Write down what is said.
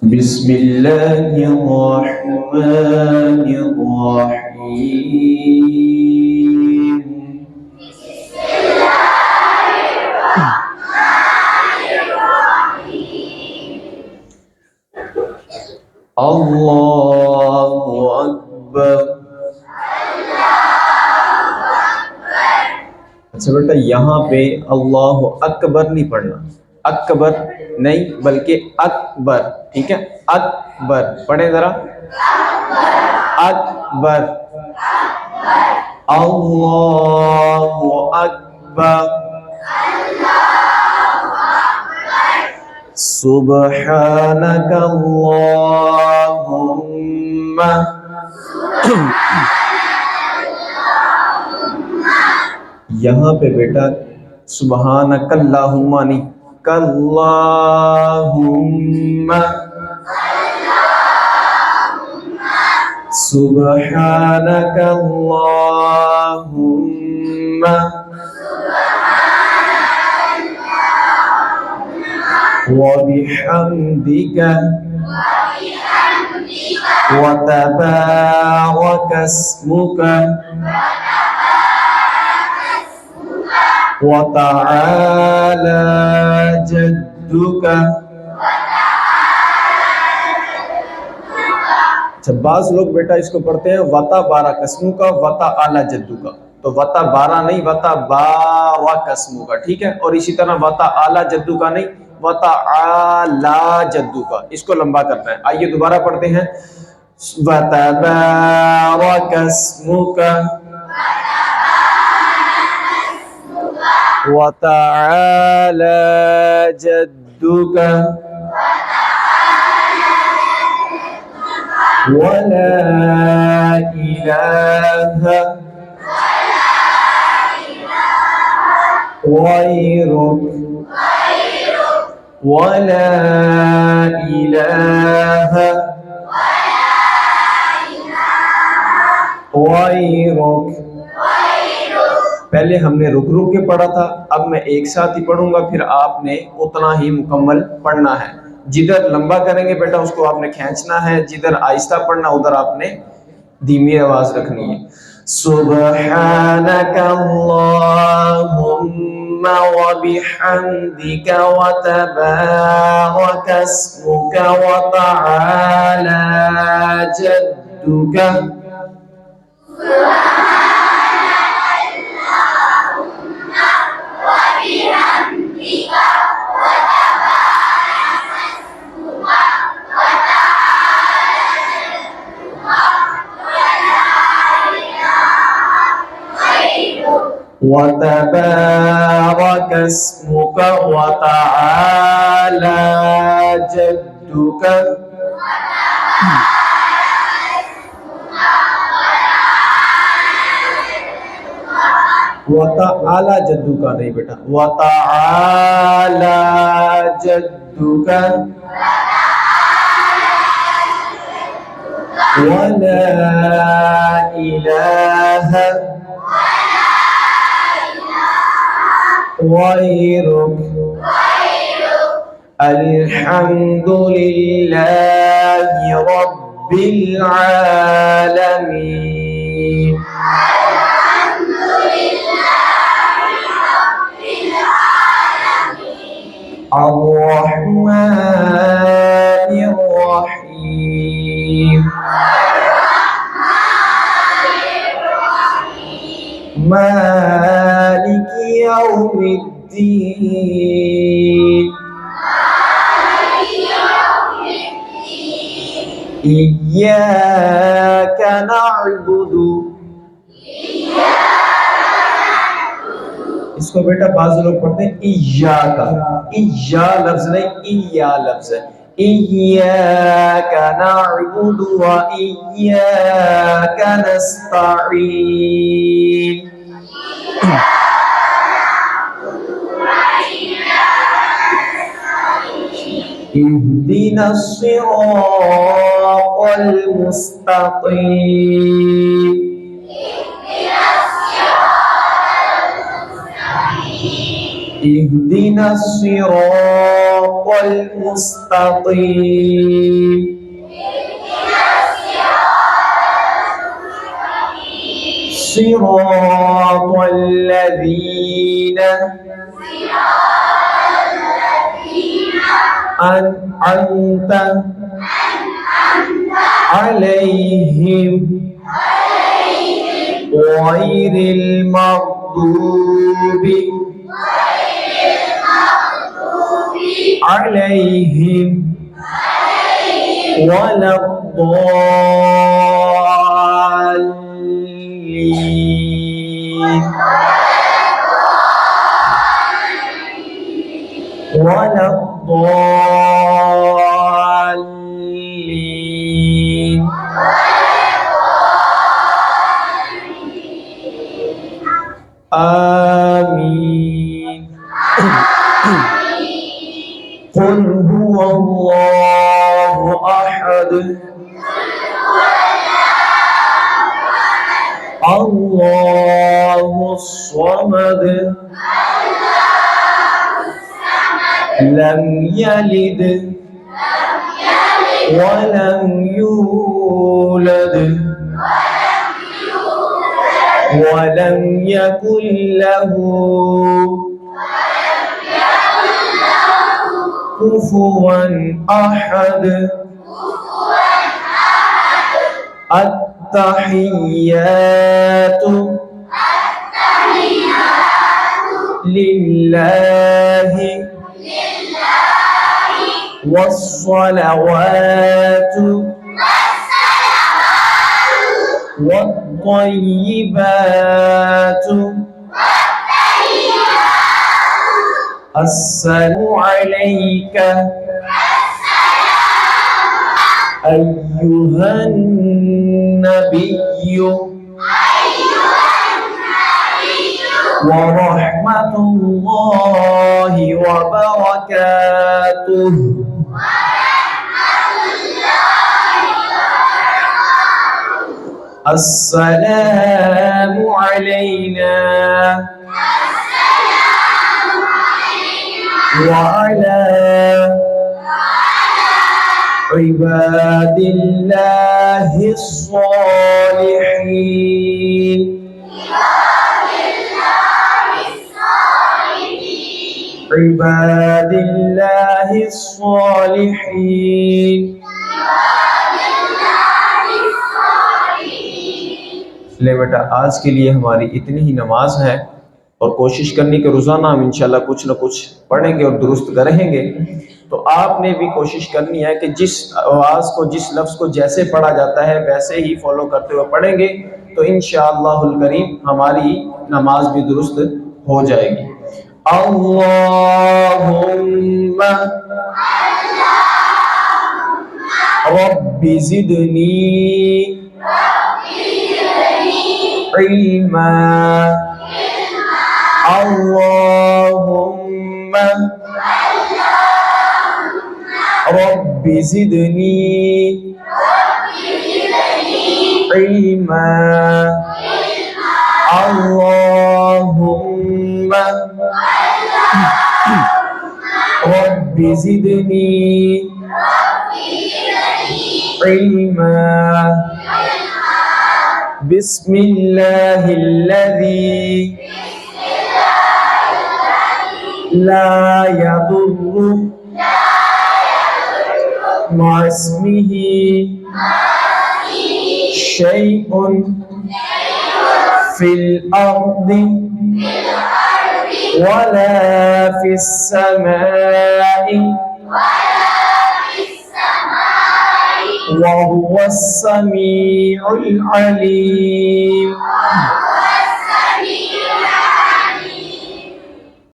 बिस्मिल्लाहिर्रहमानिर्रहीम। अल्लाहु अकबर। अच्छा बेटा, यहाँ पे अल्लाह अकबर नहीं पढ़ना, अकबर नहीं बल्कि अकबर, ठीक है। अकबर पढ़े जरा, अकबर। अल्लाहु अकबर। सुब्हानक अल्लाहुम्मा। यहाँ पे बेटा सुब्हानक अल्लाहुम्मा नहीं, कल्लाहुम्मा। सुब्हानक अल्लाहुम्मा व बिहम्दिका व तबारक अस्मुका व तआला जद्दुका। अच्छा, बाज लोग बेटा इसको पढ़ते हैं वता बारा कसमू का, वता आला जद्दू का। तो वता बारा नहीं, वता बारा कसमू का, ठीक है। और इसी तरह वता आला जद्दू का नहीं, वता आला जद्दू का। इसको लंबा करना है। आइए दोबारा पढ़ते हैं। वता बारा कसमू का वता आला जद्दू का वला इलाहा गैरुक वला इलाहा गैरुक। पहले हमने रुक रुक के पढ़ा था, अब मैं एक साथ ही पढ़ूंगा, फिर आपने उतना ही मुकम्मल पढ़ना है। जिधर लंबा करेंगे बेटा उसको आपने खींचना है, जिधर आहिस्ता पढ़ना उधर आपने धीमी आवाज रखनी है। सुब्हानक अल्लाहुम्मा व बिहम्दिका व तबारक अस्मुका व तआला जद्दुका। وتبارك اسمك وتعالى جدك। वताआला जद्दू का नहीं बेटा, वताआला जद्दू का। वला इलाहा गैरुक अल्हम्दुलिल्लाहि रब्बिल आलमीन। अर्रहमानिर रहीम। मालिकी यौमिद्दीन। इय्याका नअबुदु। इसको बेटा बाज़ लोग पढ़ते हैं इया का, इया लफ्ज नहीं, इया लफ्ज है। इय्याका नअबुदु व इय्याका नस्तईन। इहदिनस सिरातल मुस्तकीम। اهدنا الصراط المستقيم صراط الذين أنعمت عليهم غير المغضوب عليهم ولا الضالين ولا الضالين. آمين. قل هو الله أحد الله الصمد لم يلد ولم يولد ولم يكن له كفوا أحد. التحيات لله والصلوات والطيبات السلام عليك أيها النبي ورحمة الله وبركاته. السلام علينا وعلى عباد الله الصالحين. عباد الله الصالحين. ले बेटा आज के लिए हमारी इतनी ही नमाज है और कोशिश करनी कि रोज़ाना हम इंशाल्लाह कुछ न कुछ पढ़ेंगे और दुरुस्त करेंगे। तो आपने भी कोशिश करनी है कि जिस आवाज़ को जिस लफ्ज़ को जैसे पढ़ा जाता है वैसे ही फॉलो करते हुए पढ़ेंगे तो इंशाअल्लाहुल करीम हमारी नमाज भी दुरुस्त हो जाएगी। अल्लाहुम्मा रब्बि ज़िदनी इल्मा। अल्लाहुम्मा रब्बि ज़िदनी इल्मा। अल्लाहुम्मा रब्बि ज़िदनी इल्मा। बिस्मिल्लाहिल्लज़ी ला यदुर्रु मअ इस्मिही शैउन फिल अर्दि वला फिस समाई वहुवस समीउल अलीम।